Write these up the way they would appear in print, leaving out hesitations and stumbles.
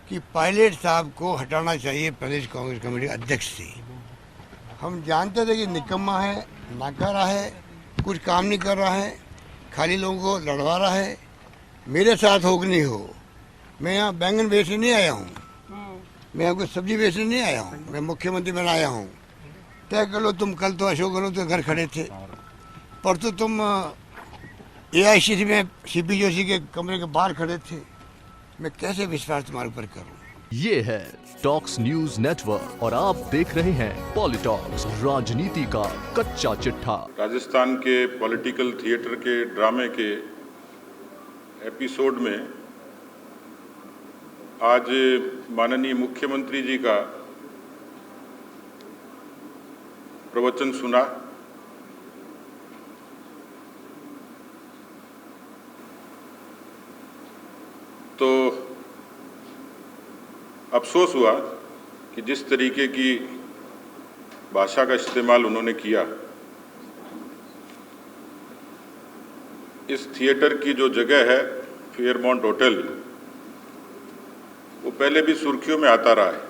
कि पायलट साहब को हटाना चाहिए प्रदेश कांग्रेस कमेटी अध्यक्ष से। हम जानते थे कि निकम्मा है, नाकारा है, कुछ काम नहीं कर रहा है, खाली लोगों को लड़वा रहा है। मेरे साथ हो कि नहीं हो, मैं यहाँ बैंगन बेचने नहीं आया हूँ, मैं यहाँ कोई सब्जी बेचने नहीं आया हूँ, मैं मुख्यमंत्री बना आया हूँ। तय कर लो तुम, कल तो अशोक गहलोत के घर खड़े थे, परसों तुम AICC में CP जोशी के कमरे के बाहर खड़े थे। मैं कैसे विश्वास तुम्हारे ऊपर करूं? ये है टॉक्स न्यूज नेटवर्क और आप देख रहे हैं पॉलिटॉक्स, राजनीति का कच्चा चिट्ठा। राजस्थान के पॉलिटिकल थिएटर के ड्रामे के एपिसोड में आज माननीय मुख्यमंत्री जी का प्रवचन सुना। तो अफसोस हुआ कि जिस तरीके की भाषा का इस्तेमाल उन्होंने किया, इस थिएटर की जो जगह है फेयरमाउंट होटल, वो पहले भी सुर्खियों में आता रहा है।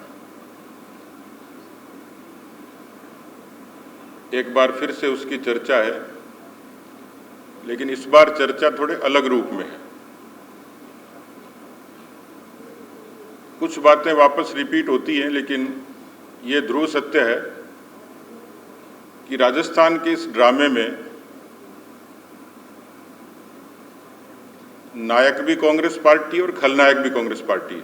एक बार फिर से उसकी चर्चा है, लेकिन इस बार चर्चा थोड़े अलग रूप में है। कुछ बातें वापस रिपीट होती हैं, लेकिन ये ध्रुव सत्य है कि राजस्थान के इस ड्रामे में नायक भी कांग्रेस पार्टी और खलनायक भी कांग्रेस पार्टी है,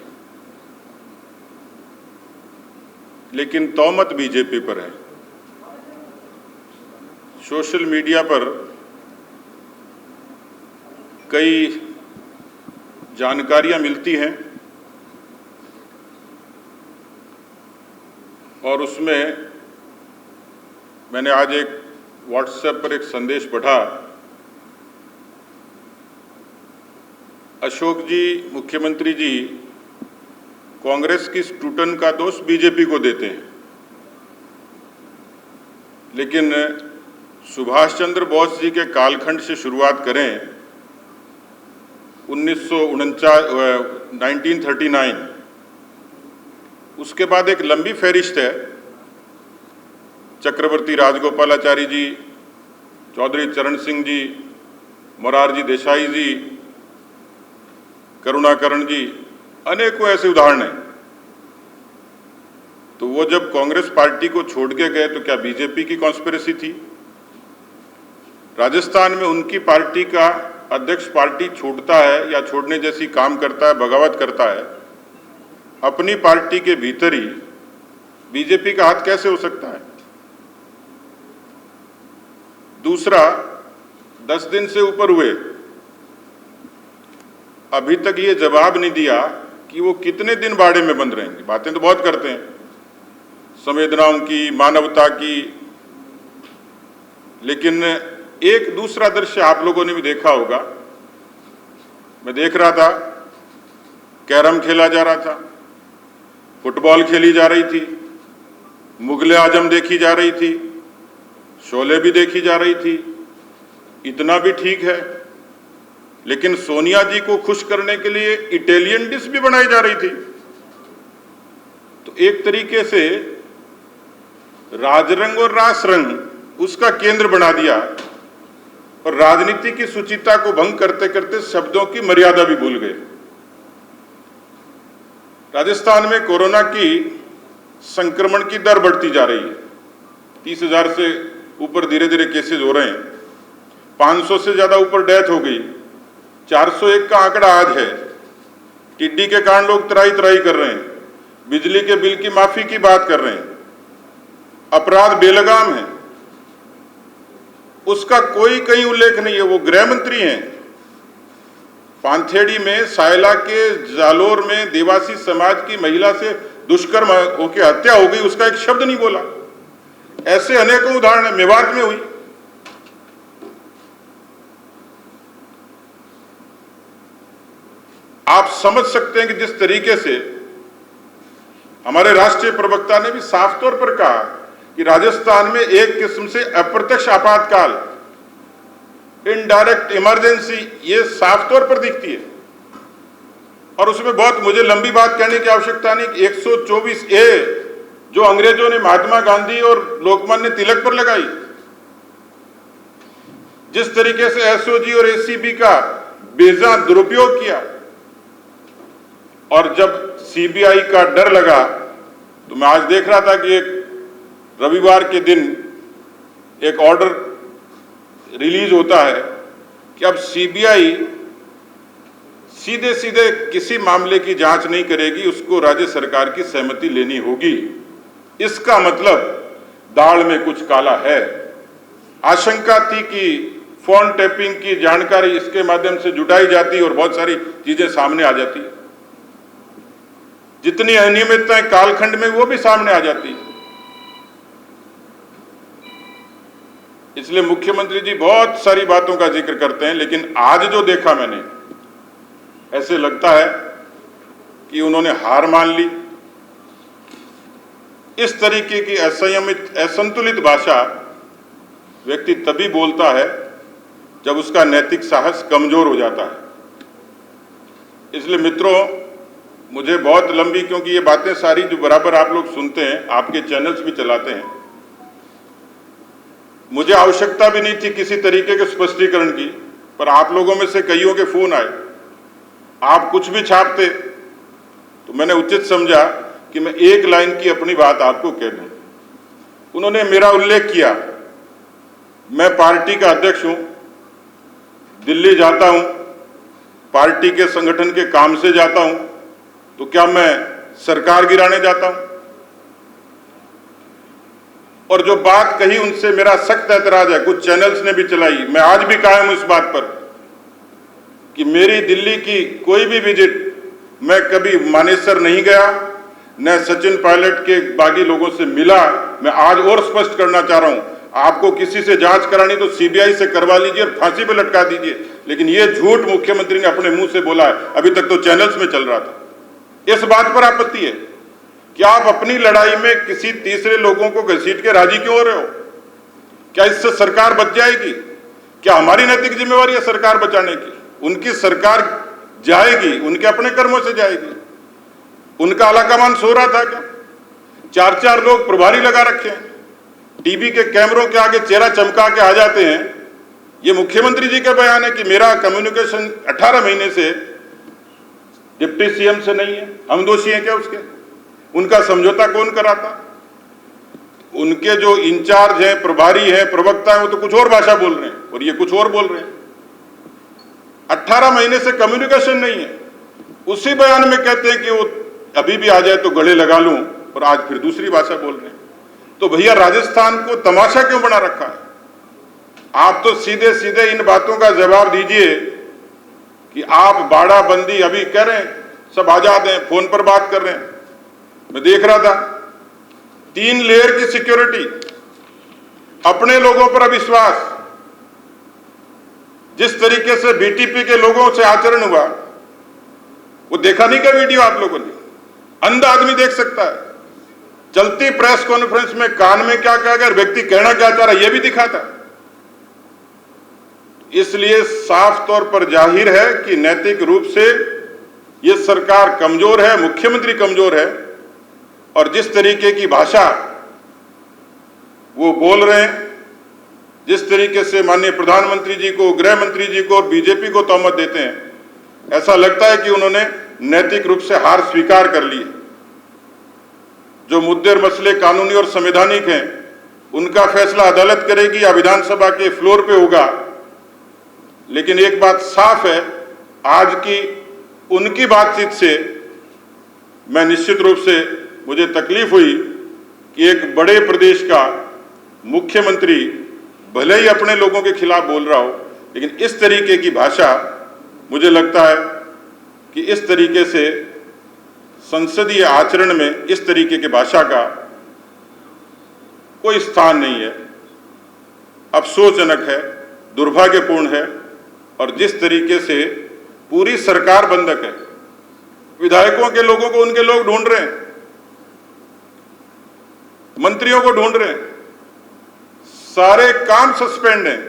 लेकिन तौमत बीजेपी पर है। सोशल मीडिया पर कई जानकारियां मिलती हैं और उसमें मैंने आज एक व्हाट्सएप पर एक संदेश पढ़ा। अशोक जी, मुख्यमंत्री जी कांग्रेस की इस टूटन का दोष बीजेपी को देते हैं, लेकिन सुभाष चंद्र बोस जी के कालखंड से शुरुआत करें, 1939, उसके बाद एक लंबी फहरिस्त है। चक्रवर्ती राजगोपालाचारी जी, चौधरी चरण सिंह जी, मोरारजी देसाई जी, करुणाकरण जी, अनेकों ऐसे उदाहरण हैं। तो वो जब कांग्रेस पार्टी को छोड़ के गए तो क्या बीजेपी की कॉन्स्पिरेसी थी? राजस्थान में उनकी पार्टी का अध्यक्ष पार्टी छोड़ता है या छोड़ने जैसी काम करता है, बगावत करता है, अपनी पार्टी के भीतर ही बीजेपी का हाथ कैसे हो सकता है? दूसरा, 10 दिन से ऊपर हुए, अभी तक ये जवाब नहीं दिया कि वो कितने दिन बाड़े में बंद रहेंगे। बातें तो बहुत करते हैं संवेदनाओं की, मानवता की, लेकिन एक दूसरा दृश्य आप लोगों ने भी देखा होगा। मैं देख रहा था, कैरम खेला जा रहा था, फुटबॉल खेली जा रही थी, मुगले आजम देखी जा रही थी, शोले भी देखी जा रही थी। इतना भी ठीक है, लेकिन सोनिया जी को खुश करने के लिए इटालियन डिश भी बनाई जा रही थी। तो एक तरीके से राजरंग और रासरंग उसका केंद्र बना दिया और राजनीति की शुचिता को भंग करते करते शब्दों की मर्यादा भी भूल गए। राजस्थान में कोरोना की संक्रमण की दर बढ़ती जा रही है। 30,000 से ऊपर धीरे धीरे केसेज हो रहे हैं, 500 से ज्यादा ऊपर डेथ हो गई, 401 का आंकड़ा आज है। टिड्डी के कारण लोग त्राही त्राही कर रहे हैं, बिजली के बिल की माफी की बात कर रहे हैं, अपराध बेलगाम है, उसका कोई कहीं उल्लेख नहीं है। वो गृह मंत्री हैं, पांथेड़ी में, सायला के जालोर में देवासी समाज की महिला से दुष्कर्म होकर हत्या हो गई, उसका एक शब्द नहीं बोला। ऐसे अनेकों उदाहरण है। मेवात में हुई, आप समझ सकते हैं कि जिस तरीके से हमारे राष्ट्रीय प्रवक्ता ने भी साफ तौर पर कहा कि राजस्थान में एक किस्म से अप्रत्यक्ष आपातकाल, इनडायरेक्ट इमरजेंसी, ये साफ तौर पर दिखती है। और उसमें बहुत मुझे लंबी बात कहने की आवश्यकता नहीं कि 124A जो अंग्रेजों ने महात्मा गांधी और लोकमान्य तिलक पर लगाई, जिस तरीके से एसओजी और एसीबी का बेजा दुरुपयोग किया, और जब सीबीआई का डर लगा तो मैं आज देख रहा था कि एक रविवार के दिन एक ऑर्डर रिलीज होता है कि अब सीबीआई सीधे सीधे किसी मामले की जांच नहीं करेगी, उसको राज्य सरकार की सहमति लेनी होगी। इसका मतलब दाल में कुछ काला है। आशंका थी कि फोन टैपिंग की जानकारी इसके माध्यम से जुटाई जाती और बहुत सारी चीजें सामने आ जाती, जितनी अनियमितताएं कालखंड में वो भी सामने आ जाती। इसलिए मुख्यमंत्री जी बहुत सारी बातों का जिक्र करते हैं, लेकिन आज जो देखा मैंने, ऐसे लगता है कि उन्होंने हार मान ली। इस तरीके की असंयमित, असंतुलित भाषा व्यक्ति तभी बोलता है जब उसका नैतिक साहस कमजोर हो जाता है। इसलिए मित्रों, मुझे बहुत लंबी, क्योंकि ये बातें सारी जो बराबर आप लोग सुनते हैं, आपके चैनल्स भी चलाते हैं, मुझे आवश्यकता भी नहीं थी किसी तरीके के स्पष्टीकरण की, पर आप लोगों में से कईयों के फोन आए, आप कुछ भी छापते तो मैंने उचित समझा कि मैं एक लाइन की अपनी बात आपको कह दूं। उन्होंने मेरा उल्लेख किया, मैं पार्टी का अध्यक्ष हूं, दिल्ली जाता हूं, पार्टी के संगठन के काम से जाता हूं, तो क्या मैं सरकार गिराने जाता हूं? और जो बात कही उनसे मेरा सख्त ऐतराज है, कुछ चैनल्स ने भी चलाई, मैं आज भी कायम हूं इस बात पर कि मेरी दिल्ली की कोई भी विजिट, मैं कभी मानेसर नहीं गया, न सचिन पायलट के बागी लोगों से मिला। मैं आज और स्पष्ट करना चाह रहा हूं, आपको किसी से जांच करानी तो सीबीआई से करवा लीजिए और फांसी पे लटका दीजिए, लेकिन यह झूठ मुख्यमंत्री ने अपने मुंह से बोला है, अभी तक तो चैनल्स में चल रहा था। इस बात पर आपत्ति है कि आप अपनी लड़ाई में किसी तीसरे लोगों को घसीट के राजी क्यों हो रहे हो? क्या इससे सरकार बच जाएगी? क्या हमारी नैतिक जिम्मेवारी है सरकार बचाने की? उनकी सरकार जाएगी, उनके अपने कर्मों से जाएगी। उनका आलाकमान सो रहा था क्या? 4-4 लोग प्रभारी लगा रखे हैं, टीवी के कैमरों के आगे चेहरा चमका के आ जाते हैं। ये मुख्यमंत्री जी का बयान है कि मेरा कम्युनिकेशन 18 महीने से डिप्टी सीएम से नहीं है, हम दोषी हैं क्या उसके? उनका समझौता कौन कराता? उनके जो इंचार्ज हैं, प्रभारी हैं, प्रवक्ता हैं, वो तो कुछ और भाषा बोल रहे हैं और ये कुछ और बोल रहे हैं। 18 महीने से कम्युनिकेशन नहीं है। उसी बयान में कहते हैं कि वो अभी भी आ जाए तो गले लगा लूं, और आज फिर दूसरी भाषा बोल रहे हैं। तो भैया, राजस्थान को तमाशा क्यों बना रखा है? आप तो सीधे सीधे इन बातों का जवाब दीजिए कि आप बाड़ाबंदी अभी कह रहे हैं, सब आजाद हैं, फोन पर बात कर रहे हैं। मैं देख रहा था 3 लेयर की सिक्योरिटी, अपने लोगों पर अविश्वास, जिस तरीके से बीटीपी के लोगों से आचरण हुआ, वो देखा नहीं क्या वीडियो आप लोगों ने? अंधा आदमी देख सकता है। चलती प्रेस कॉन्फ्रेंस में कान में क्या कहा गया, व्यक्ति कहना क्या चाह रहा है, यह भी दिखा था। इसलिए साफ तौर पर जाहिर है कि नैतिक रूप से यह सरकार कमजोर है, मुख्यमंत्री कमजोर है, और जिस तरीके की भाषा वो बोल रहे हैं, जिस तरीके से माननीय प्रधानमंत्री जी को, गृह मंत्री जी को और बीजेपी को तोहमत देते हैं, ऐसा लगता है कि उन्होंने नैतिक रूप से हार स्वीकार कर ली है। जो मुद्दे और मसले कानूनी और संवैधानिक हैं, उनका फैसला अदालत करेगी या विधानसभा के फ्लोर पे होगा। लेकिन एक बात साफ है, आज की उनकी बातचीत से मैं निश्चित रूप से, मुझे तकलीफ हुई कि एक बड़े प्रदेश का मुख्यमंत्री भले ही अपने लोगों के खिलाफ बोल रहा हो, लेकिन इस तरीके की भाषा, मुझे लगता है कि इस तरीके से संसदीय आचरण में इस तरीके की भाषा का कोई स्थान नहीं है। अफसोसजनक है, दुर्भाग्यपूर्ण है, और जिस तरीके से पूरी सरकार बंधक है, विधायकों के लोगों को उनके लोग ढूंढ रहे हैं, मंत्रियों को ढूंढ रहे हैं, सारे काम सस्पेंड हैं।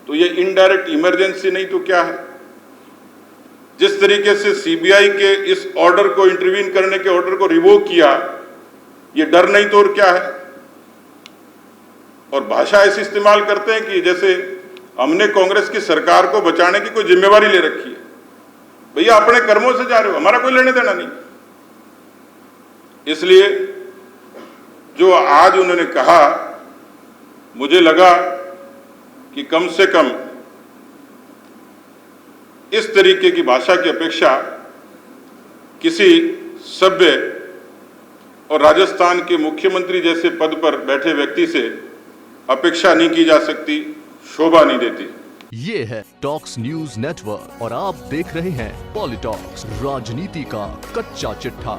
तो ये इनडायरेक्ट इमरजेंसी नहीं तो क्या है? जिस तरीके से सीबीआई के इस ऑर्डर को, इंटरवीन करने के ऑर्डर को रिवोक किया, ये डर नहीं तो और क्या है। और भाषा ऐसी इस्तेमाल करते हैं कि जैसे हमने कांग्रेस की सरकार को बचाने की कोई जिम्मेवारी ले रखी है। भैया अपने कर्मों से जा रहे हो, हमारा कोई लेने देना नहीं। इसलिए जो आज उन्होंने कहा, मुझे लगा कि कम से कम इस तरीके की भाषा की अपेक्षा किसी सभ्य और राजस्थान के मुख्यमंत्री जैसे पद पर बैठे व्यक्ति से अपेक्षा नहीं की जा सकती, शोभा नहीं देती। ये है टॉक्स न्यूज नेटवर्क और आप देख रहे हैं पॉलिटॉक्स, राजनीति का कच्चा चिट्ठा।